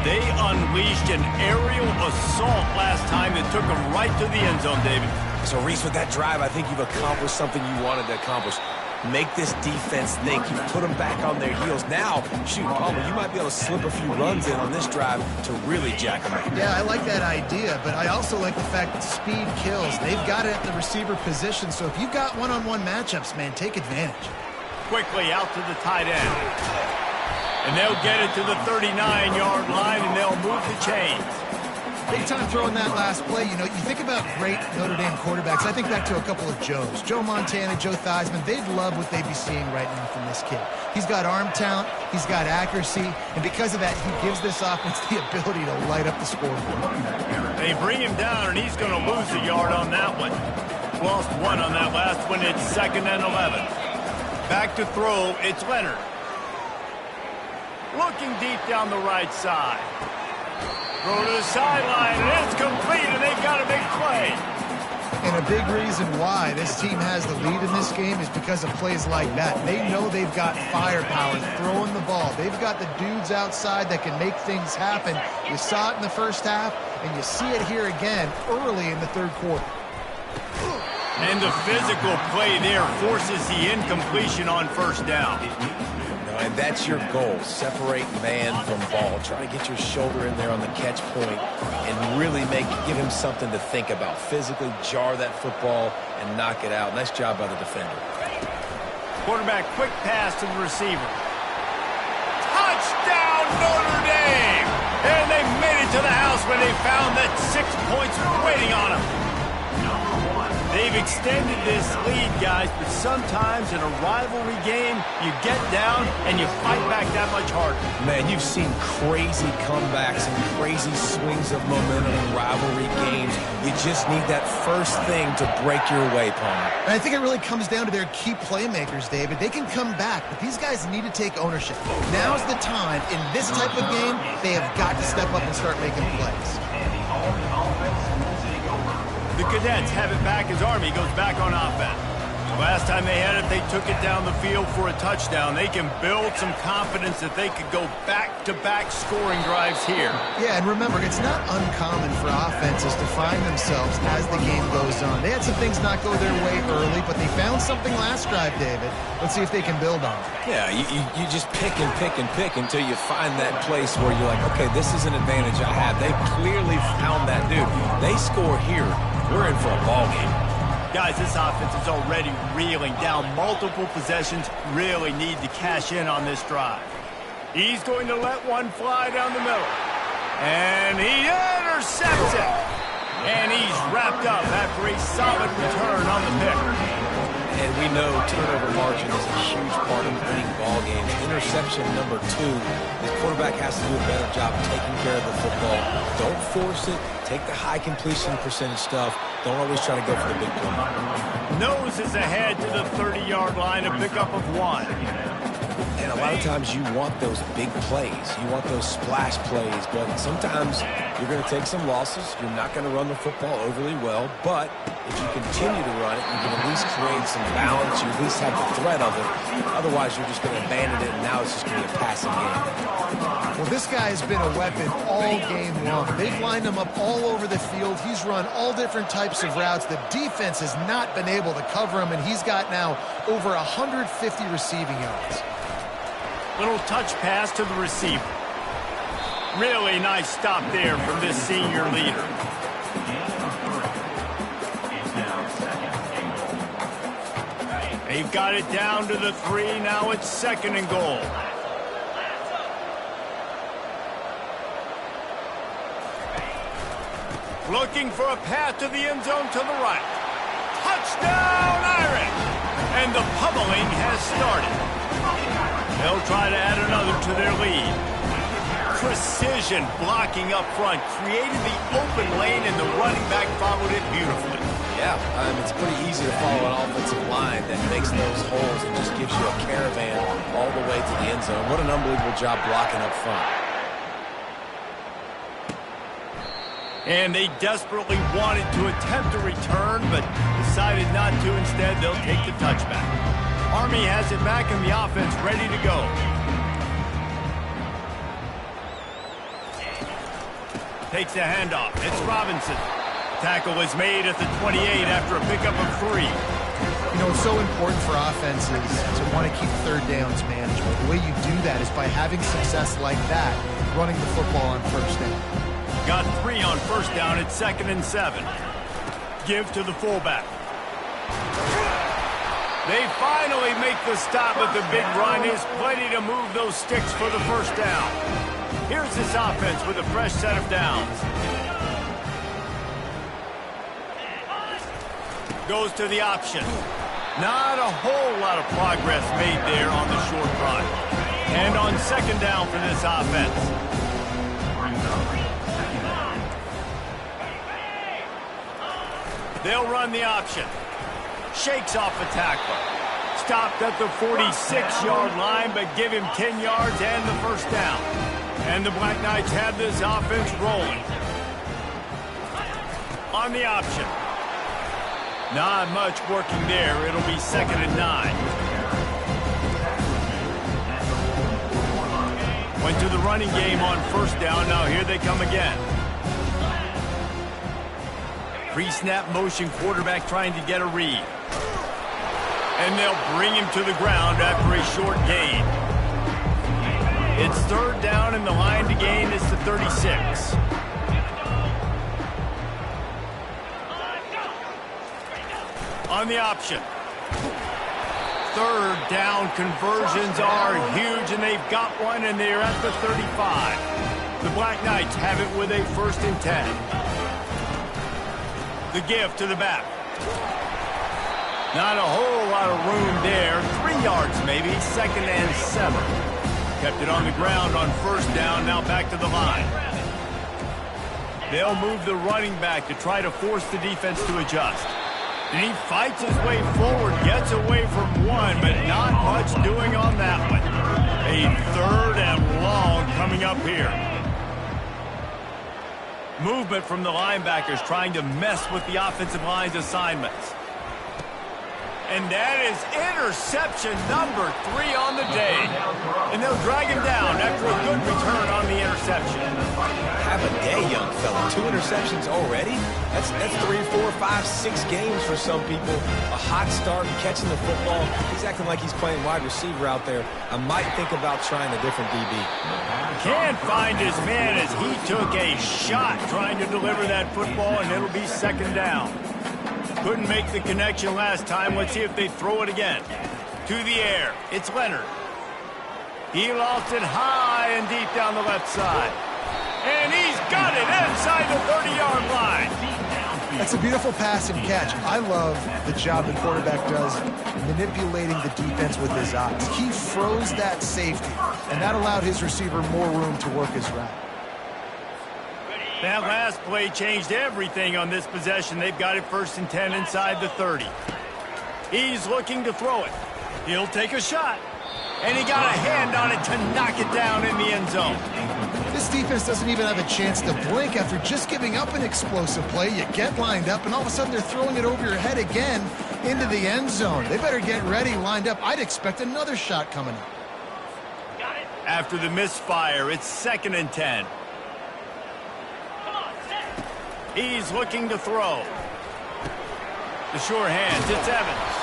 They unleashed an aerial assault last time that took them right to the end zone, David. So, Reese, with that drive, I think you've accomplished something you wanted to accomplish. Make this defense think. You've put them back on their heels. Now, shoot, Palmer, you might be able to slip a few runs in on this drive to really jack them up. Yeah, I like that idea, but I also like the fact that speed kills. They've got it at the receiver position, so if you've got one-on-one matchups, man, take advantage. Quickly out to the tight end. And they'll get it to the 39-yard line, and they'll move the chains. Big time throwing that last play. You know, you think about great Notre Dame quarterbacks. I think back to a couple of Joes. Joe Montana, Joe Theismann. They'd love what they'd be seeing right now from this kid. He's got arm talent. He's got accuracy. And because of that, he gives this offense the ability to light up the scoreboard. They bring him down, and he's going to lose a yard on that one. Lost one on that last one. It's 2nd and 11. Back to throw, it's Leonard. Looking deep down the right side. Throw to the sideline, and it's complete, and they've got a big play. And a big reason why this team has the lead in this game is because of plays like that. They know they've got firepower throwing the ball. They've got the dudes outside that can make things happen. You saw it in the first half, and you see it here again early in the 3rd quarter. And the physical play there forces the incompletion on first down. And that's your goal. Separate man from ball. Try to get your shoulder in there on the catch point and really give him something to think about. Physically jar that football and knock it out. Nice job by the defender. Quarterback, quick pass to the receiver. Touchdown, Notre Dame! And they made it to the house when they found that 6 points waiting on them. They've extended this lead, guys, but sometimes in a rivalry game, you get down and you fight back that much harder. Man, you've seen crazy comebacks and crazy swings of momentum in rivalry games. You just need that first thing to break your way, Palmer. And I think it really comes down to their key playmakers, David. They can come back, but these guys need to take ownership. Now's the time. In this type of game, they have got to step up and start making plays. The Cadets have it back as Army goes back on offense. Last time they had it, they took it down the field for a touchdown. They can build some confidence that they could go back-to-back scoring drives here. Yeah, and remember, it's not uncommon for offenses to find themselves as the game goes on. They had some things not go their way early, but they found something last drive, David. Let's see if they can build on it. Yeah, you just pick and pick and pick until you find that place where you're like, okay, this is an advantage I have. They clearly found that, dude. They score here. We're in for a ball game. Guys, this offense is already reeling down multiple possessions. Really need to cash in on this drive. He's going to let one fly down the middle. And he intercepts it. And he's wrapped up after a solid return on the pick. And we know turnover margin is a huge part of winning ball games. Interception number 2. The quarterback has to do a better job taking care of the football. Don't force it. Take the high completion percentage stuff. Don't always try to go for the big play. Nose is ahead to the 30-yard line, a pickup of 1. And a lot of times you want those big plays. You want those splash plays. But sometimes you're going to take some losses. You're not going to run the football overly well. But if you continue to run it, you can at least create some balance. You at least have the threat of it. Otherwise, you're just going to abandon it, and now it's just going to be a passing game. Well, this guy has been a weapon all game long. They've lined him up all over the field. He's run all different types of routes. The defense has not been able to cover him, and he's got now over 150 receiving yards. Little touch pass to the receiver. Really nice stop there from this senior leader. They've got it down to the 3. Now it's 2nd and goal. Looking for a path to the end zone to the right. Touchdown, Irish! And the pummeling has started. They'll try to add another to their lead. Precision blocking up front, created the open lane, and the running back followed it beautifully. Yeah, it's pretty easy to follow an offensive line that makes those holes and just gives you a caravan all the way to the end zone. What an unbelievable job blocking up front. And they desperately wanted to attempt a return, but decided not to. Instead, they'll take the touchback. Army has it back in the offense, ready to go. Takes the handoff. It's Robinson. Tackle is made at the 28 after a pickup of 3. You know, it's so important for offenses to want to keep third downs manageable. The way you do that is by having success like that, running the football on first down. Got 3 on first down at 2nd and 7. Give to the fullback. They finally make the stop at the big run. Is plenty to move those sticks for the first down. Here's this offense with a fresh set of downs. Goes to the option. Not a whole lot of progress made there on the short run. And on 2nd down for this offense. They'll run the option. Shakes off a tackler. Stopped at the 46-yard line, but give him 10 yards and the first down. And the Black Knights have this offense rolling. On the option. Not much working there. It'll be 2nd and 9. Went to the running game on first down. Now here they come again. Pre-snap motion quarterback trying to get a read. And they'll bring him to the ground after a short gain. It's third down, and the line to gain is to 36. On the option. Third down conversions are huge, and they've got one, and they're at the 35. The Black Knights have it with a 1st and 10. The give to the back. Not a whole lot of room there. 3 yards maybe, 2nd and 7. Kept it on the ground on 1st down, now back to the line. They'll move the running back to try to force the defense to adjust. And he fights his way forward, gets away from one, but not much doing on that one. A 3rd and long coming up here. Movement from the linebackers trying to mess with the offensive line's assignments. And that is interception number 3 on the day. And they'll drag him down after a good return on the interception. Have a day, young fella. 2 interceptions already? That's 3, 4, 5, 6 games for some people. A hot start and catching the football. He's acting like he's playing wide receiver out there. I might think about trying a different DB. Can't find his man as he took a shot trying to deliver that football, and it'll be 2nd down. Couldn't make the connection last time. Let's see if they throw it again. To the air. It's Leonard. He lost it high and deep down the left side. And he's got it inside the 30-yard line. That's a beautiful pass and catch. I love the job the quarterback does manipulating the defense with his eyes. He froze that safety, and that allowed his receiver more room to work his route. That last play changed everything on this possession. They've got it 1st and 10 inside the 30. He's looking to throw it. He'll take a shot. And he got a hand on it to knock it down in the end zone. This defense doesn't even have a chance to blink after just giving up an explosive play. You get lined up, and all of a sudden they're throwing it over your head again into the end zone. They better get ready, lined up. I'd expect another shot coming up. After the misfire, it's 2nd and 10. He's looking to throw. The sure hands, it's Evans.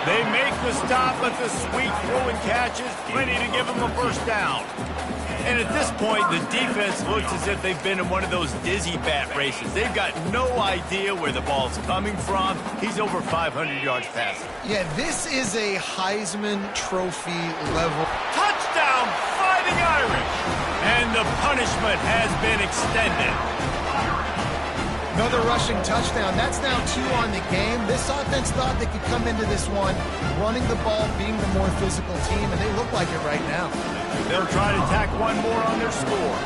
They make the stop, but the sweet throw and catch is plenty to give them a 1st down. And at this point, the defense looks as if they've been in one of those dizzy bat races. They've got no idea where the ball's coming from. He's over 500 yards passing. Yeah, this is a Heisman Trophy level. Touchdown, Fighting Irish! And the punishment has been extended. Another rushing touchdown. That's now 2 on the game. This offense thought they could come into this one running the ball, being the more physical team, and they look like it right now. They'll try to tack one more on their score.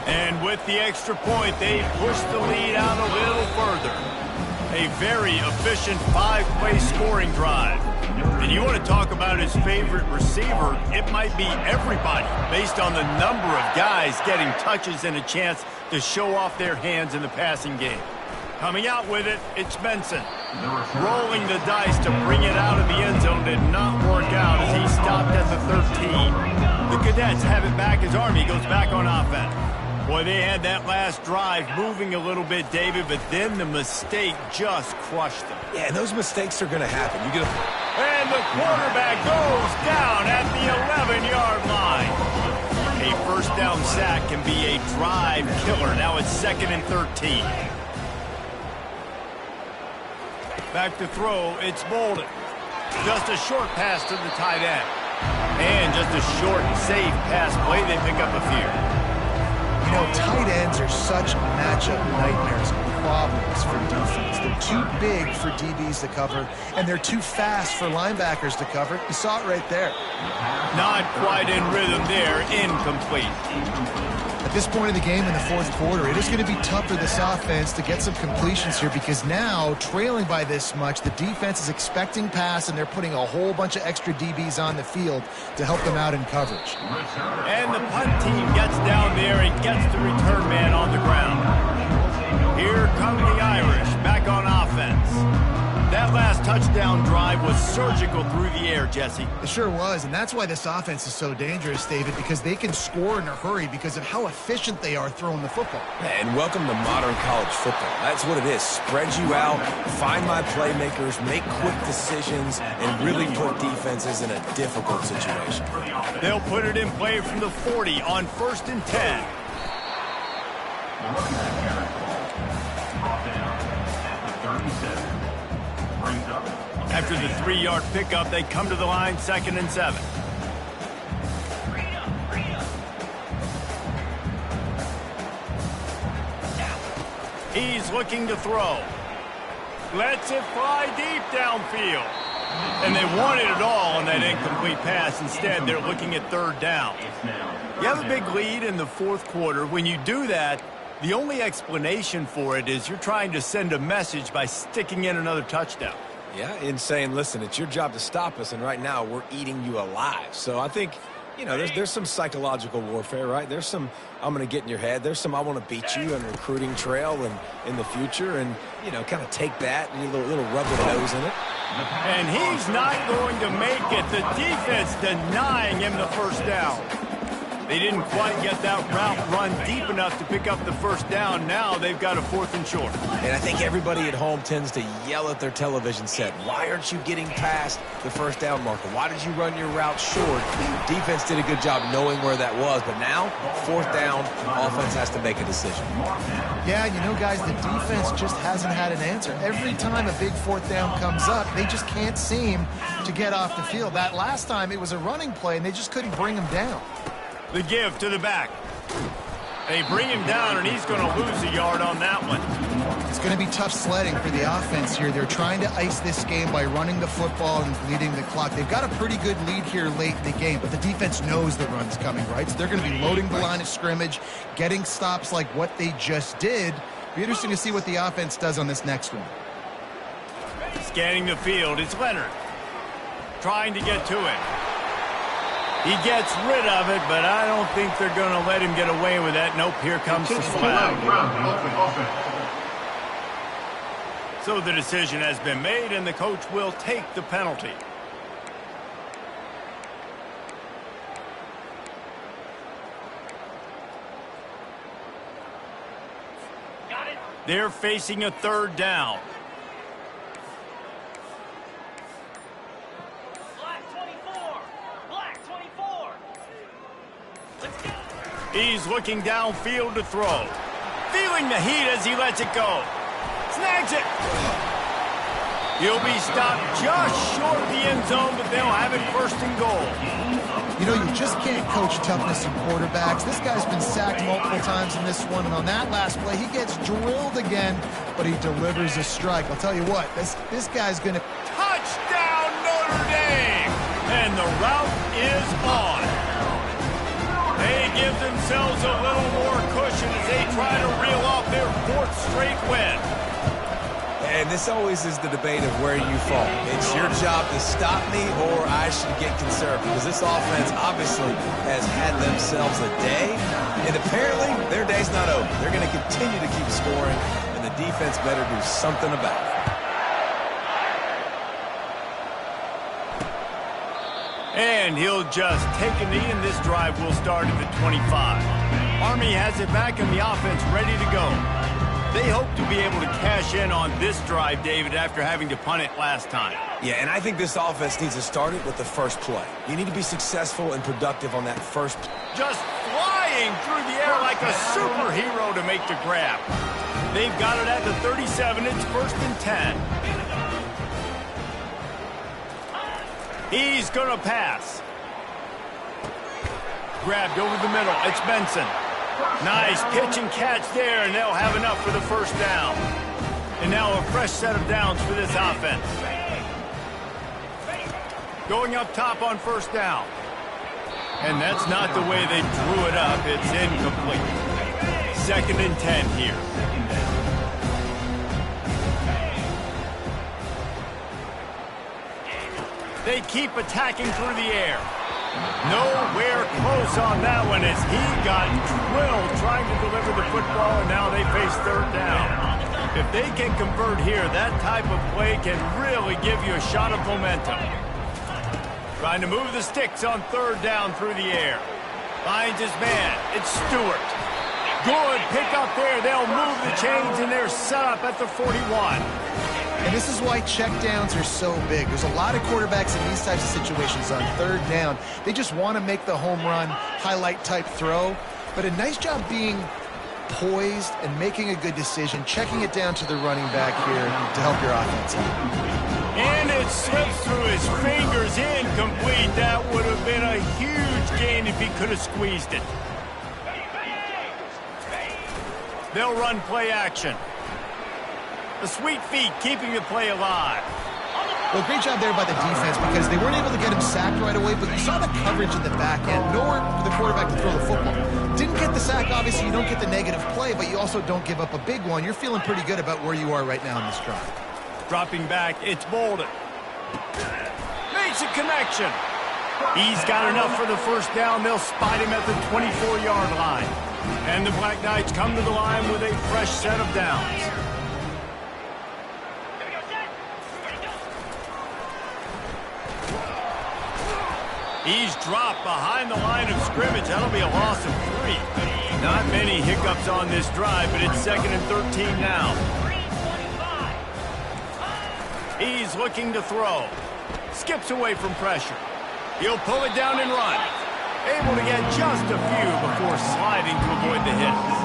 And with the extra point, they push the lead out a little further. A very efficient 5-play scoring drive. And you want to talk about his favorite receiver, it might be everybody based on the number of guys getting touches and a chance to show off their hands in the passing game. Coming out with it, it's Benson. Rolling the dice to bring it out of the end zone did not work out as he stopped at the 13. The Cadets have it back as Army goes back on offense. Boy, they had that last drive moving a little bit, David, but then the mistake just crushed them. Yeah, and those mistakes are going to happen. And the quarterback goes down at the 11-yard line. A 1st down sack can be a drive killer. Now it's 2nd and 13. Back to throw, it's Bolden. Just a short pass to the tight end. And just a short, safe pass play. They pick up a few. You know, tight ends are such matchup nightmares, problems for defense. They're too big for DBs to cover, and they're too fast for linebackers to cover. You saw it right there. Not quite in rhythm there, incomplete. At this point in the game in the 4th quarter, it is going to be tough for this offense to get some completions here because now, trailing by this much, the defense is expecting pass, and they're putting a whole bunch of extra DBs on the field to help them out in coverage. And the punt team gets down there and gets the return man on the ground. Here come the Irish back on offense. That That last touchdown drive was surgical through the air, Jesse. It sure was, and that's why this offense is so dangerous, David, because they can score in a hurry because of how efficient they are throwing the football. And welcome to modern college football. That's what it is. Spread you out, find my playmakers, make quick decisions, and really put defenses in a difficult situation. They'll put it in play from the 40 on 1st and 10. After the 3-yard pickup, they come to the line 2nd and 7. He's looking to throw. Lets it fly deep downfield. And they wanted it all on that incomplete pass. Instead, they're looking at 3rd down. You have a big lead in the 4th quarter. When you do that, the only explanation for it is you're trying to send a message by sticking in another touchdown. Yeah, in saying, listen, it's your job to stop us, and right now we're eating you alive. So I think, you know, there's some psychological warfare, right? There's some, I'm going to get in your head. There's some, I want to beat you on recruiting trail and in the future, and, you know, kind of take that and a little rub the nose in it. And he's not going to make it. The defense denying him the 1st down. They didn't quite get that route run deep enough to pick up the 1st down. Now they've got a 4th and short. And I think everybody at home tends to yell at their television set. Why aren't you getting past the 1st down marker? Why did you run your route short? Defense did a good job knowing where that was. But now, 4th down, offense has to make a decision. Yeah, you know, guys, the defense just hasn't had an answer. Every time a big 4th down comes up, they just can't seem to get off the field. That last time, it was a running play, and they just couldn't bring him down. The give to the back. They bring him down, and he's going to lose a yard on that one. It's going to be tough sledding for the offense here. They're trying to ice this game by running the football and bleeding the clock. They've got a pretty good lead here late in the game, but the defense knows the run's coming, right? So they're going to be loading the line of scrimmage, getting stops like what they just did. Be interesting to see what the offense does on this next one. Scanning the field, it's Leonard. Trying to get to it. He gets rid of it, but I don't think they're going to let him get away with that. Nope, here comes the flag. So the decision has been made, and the coach will take the penalty. They're facing a 3rd down. He's looking downfield to throw. Feeling the heat as he lets it go. Snags it. He'll be stopped just short of the end zone, but they'll have it 1st and goal. You know, you just can't coach toughness in quarterbacks. This guy's been sacked multiple times in this one, and on that last play, he gets drilled again, but he delivers a strike. I'll tell you what, this guy's going to... Touchdown, Notre Dame! And the route is on. They give themselves a little more cushion as they try to reel off their 4th straight win. And this always is the debate of where you fall. It's your job to stop me, or I should get conservative. Because this offense obviously has had themselves a day, and apparently their day's not over. They're going to continue to keep scoring, and the defense better do something about it. And he'll just take a knee, and this drive will start at the 25. Army has it back, and the offense ready to go. They hope to be able to cash in on this drive, David, after having to punt it last time. Yeah, and I think this offense needs to start it with the first play. You need to be successful and productive on that first play. Just flying through the air like a superhero to make the grab. They've got it at the 37. It's 1st and 10. He's going to pass. Grabbed over the middle. It's Benson. Nice pitch and catch there, and they'll have enough for the 1st down. And now a fresh set of downs for this offense. Going up top on 1st down. And that's not the way they drew it up. It's incomplete. 2nd and 10 here. They keep attacking through the air. Nowhere close on that one as he got drilled trying to deliver the football, and now they face 3rd down. If they can convert here, that type of play can really give you a shot of momentum. Trying to move the sticks on third down through the air. Finds his man. It's Stewart. Good pick up there. They'll move the chains, and they're set up at the 41. And this is why checkdowns are so big. There's a lot of quarterbacks in these types of situations on third down. They just want to make the home run, highlight type throw. But a nice job being poised and making a good decision, checking it down to the running back here to help your offense out. And it slips through his fingers, incomplete. That would have been a huge gain if he could have squeezed it. They'll run play action. The sweet feet keeping the play alive. Well, great job there by the defense because they weren't able to get him sacked right away, but you saw the coverage in the back end. Nowhere for the quarterback to throw the football. Didn't get the sack, obviously you don't get the negative play, but you also don't give up a big one. You're feeling pretty good about where you are right now in this drive. Dropping back, it's Bolden. Makes a connection. He's got enough for the first down. They'll spot him at the 24-yard line. And the Black Knights come to the line with a fresh set of downs. He's dropped behind the line of scrimmage. That'll be a loss of 3. Not many hiccups on this drive, but it's 2nd and 13 now. He's looking to throw. Skips away from pressure. He'll pull it down and run. Able to get just a few before sliding to avoid the hits.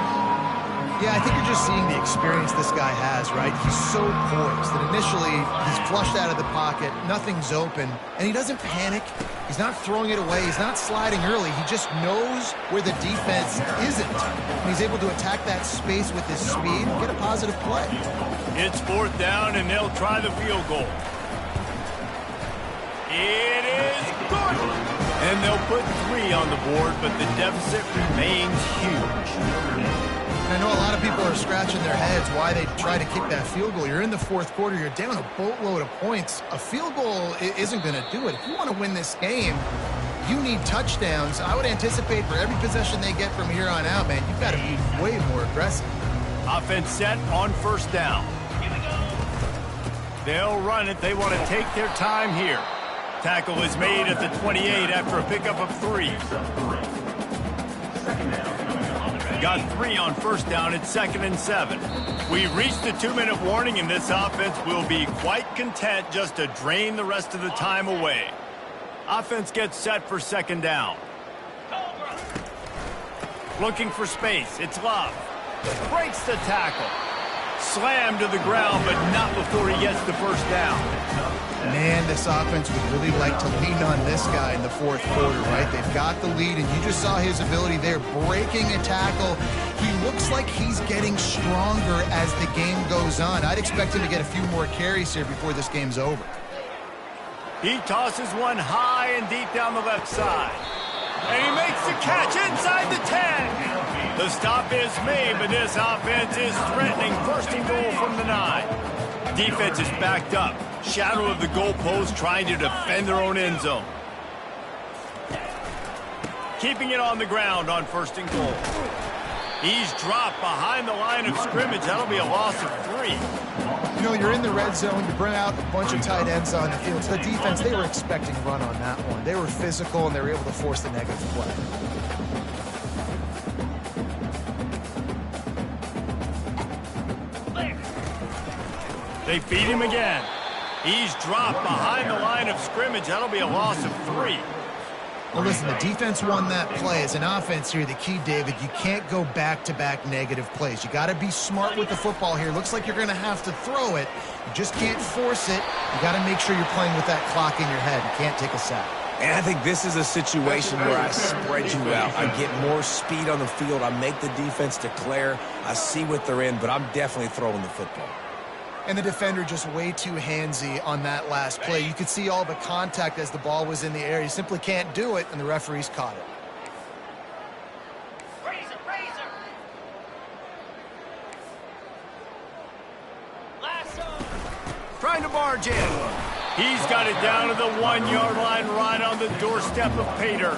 Yeah, I think you're just seeing the experience this guy has, right? He's so poised that initially he's flushed out of the pocket, nothing's open, and he doesn't panic. He's not throwing it away. He's not sliding early. He just knows where the defense isn't. And he's able to attack that space with his speed and get a positive play. It's 4th down, and they'll try the field goal. It is good. And they'll put 3 on the board, but the deficit remains huge. I know a lot of people are scratching their heads why they try to kick that field goal. You're in the 4th quarter. You're down a boatload of points. A field goal isn't going to do it. If you want to win this game, you need touchdowns. I would anticipate for every possession they get from here on out, man, you've got to be way more aggressive. Offense set on 1st down. They'll run it. They want to take their time here. Tackle is made at the 28 after a pickup of 3. Got 3 on 1st down. It's 2nd and 7. We've reached the 2-minute warning, and this offense will be quite content just to drain the rest of the time away. Offense gets set for 2nd down. Looking for space. It's Love. Breaks the tackle. Slammed to the ground, but not before he gets the 1st down. Man, this offense would really like to lean on this guy in the 4th quarter, right? They've got the lead, and you just saw his ability there, breaking a tackle. He looks like he's getting stronger as the game goes on. I'd expect him to get a few more carries here before this game's over. He tosses one high and deep down the left side. And he makes the catch inside the 10. The stop is made, but this offense is threatening 1st and goal from the 9. Defense is backed up. Shadow of the goalpost trying to defend their own end zone. Keeping it on the ground on 1st and goal. He's dropped behind the line of scrimmage. That'll be a loss of 3. You know, you're in the red zone. You bring out a bunch of tight ends on the field. So the defense, they were expecting run on that one. They were physical, and they were able to force the negative play. They feed him again. He's dropped behind the line of scrimmage. That'll be a loss of 3. Well, listen, the defense won that play. As an offense here, the key, David, you can't go back-to-back negative plays. You got to be smart with the football here. Looks like you're going to have to throw it. You just can't force it. You got to make sure you're playing with that clock in your head. You can't take a sack. And I think this is a situation where I spread you out. I get more speed on the field. I make the defense declare. I see what they're in, but I'm definitely throwing the football. And the defender just way too handsy on that last play. You could see all the contact as the ball was in the air. You simply can't do it, and the referees caught it. Trying to barge in. He's got it down to the 1-yard line right on the doorstep of Pater.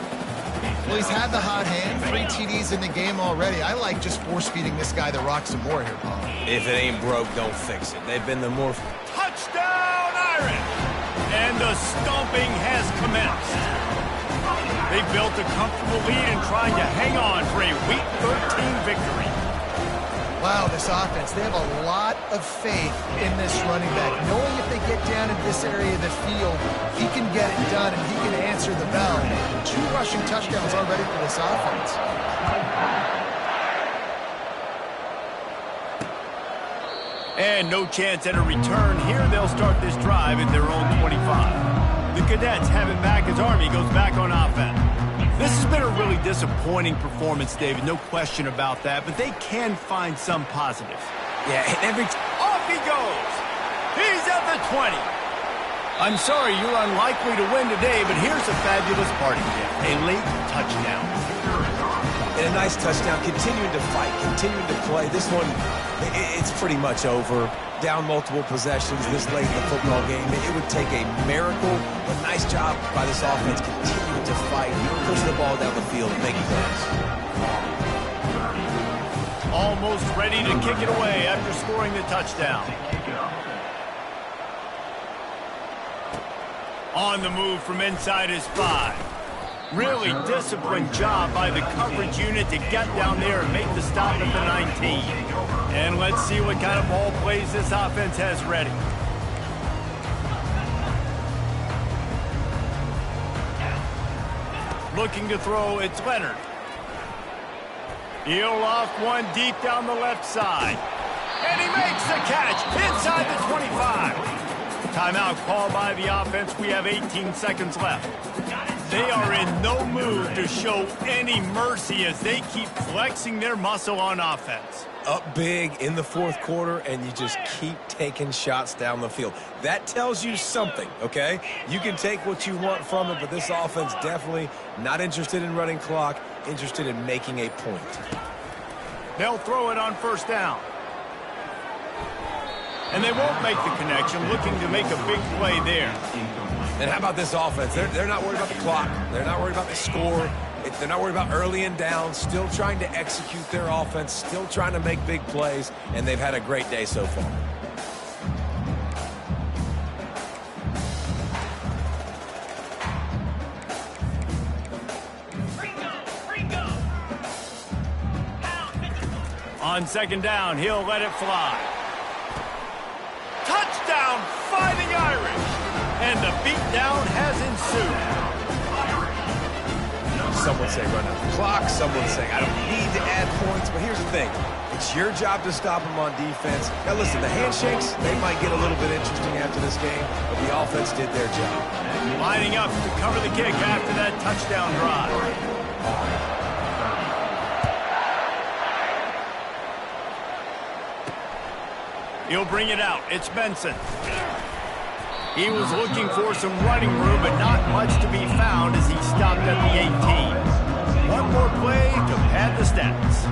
Well, he's had the hot hand, 3 TDs in the game already. I like just force-feeding this guy the rock some more here, Paul. If it ain't broke, don't fix it. They've been the more... Touchdown, Irish! And the stomping has commenced. They built a comfortable lead and trying to hang on for a Week 13 victory. Wow, this offense, they have a lot of faith in this running back. Knowing if they get down in this area of the field, he can get it done and he can answer the bell. 2 rushing touchdowns already for this offense. And no chance at a return. Here they'll start this drive at their own 25. The Cadets have it back as Army goes back on offense. This has been a really disappointing performance, David, no question about that, but they can find some positives. Yeah, Off he goes! He's at the 20. I'm sorry you're unlikely to win today, but here's a fabulous party gift, a late touchdown. And a nice touchdown, continuing to fight, continuing to play. This one, it's pretty much over. Down multiple possessions this late in the football game. It would take a miracle, but nice job by this offense continuing to fight, push the ball down the field, and make plays. Almost ready to kick it away after scoring the touchdown. On the move from inside his 5. Really disciplined job by the coverage unit to get down there and make the stop at the 19. And let's see what kind of ball plays this offense has ready. Looking to throw, it's Leonard. He'll loft one deep down the left side. And he makes the catch inside the 25. Timeout called by the offense. We have 18 seconds left. They are in no mood to show any mercy as they keep flexing their muscle on offense. Up big in the 4th quarter, and you just keep taking shots down the field. That tells you something, okay? You can take what you want from it, but this offense definitely not interested in running clock, interested in making a point. They'll throw it on 1st down. And they won't make the connection, looking to make a big play there. And how about this offense? They're not worried about the clock. They're not worried about the score. They're not worried about early and down. Still trying to execute their offense. Still trying to make big plays. And they've had a great day so far. On 2nd down, he'll let it fly. Touchdown, Fighting Irish! And the beatdown has ensued. Some would say run out the clock. Some would say I don't need to add points. But here's the thing. It's your job to stop them on defense. Now, listen, the handshakes, they might get a little bit interesting after this game, but the offense did their job. Lining up to cover the kick after that touchdown drive. He'll bring it out. It's Benson. He was looking for some running room, but not much to be found as he stopped at the 18. One more play to pad the stats.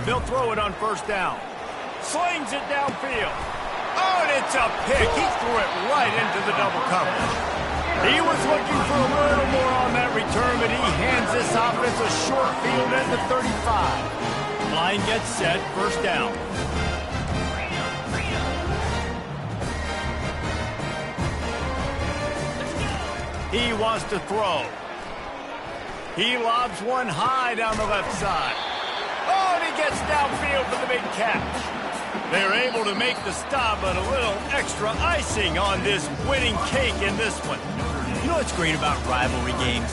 They'll throw it on 1st down. Slings it downfield. Oh, and it's a pick. He threw it right into the double coverage. He was looking for a little more on that return, but he hands this offense a short field at the 35. Line gets set, 1st down. He wants to throw. He lobs one high down the left side. Oh, and he gets downfield for the big catch. They're able to make the stop, but a little extra icing on this winning cake in this one. You know what's great about rivalry games?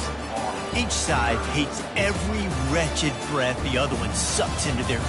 Each side hates every wretched breath the other one sucks into their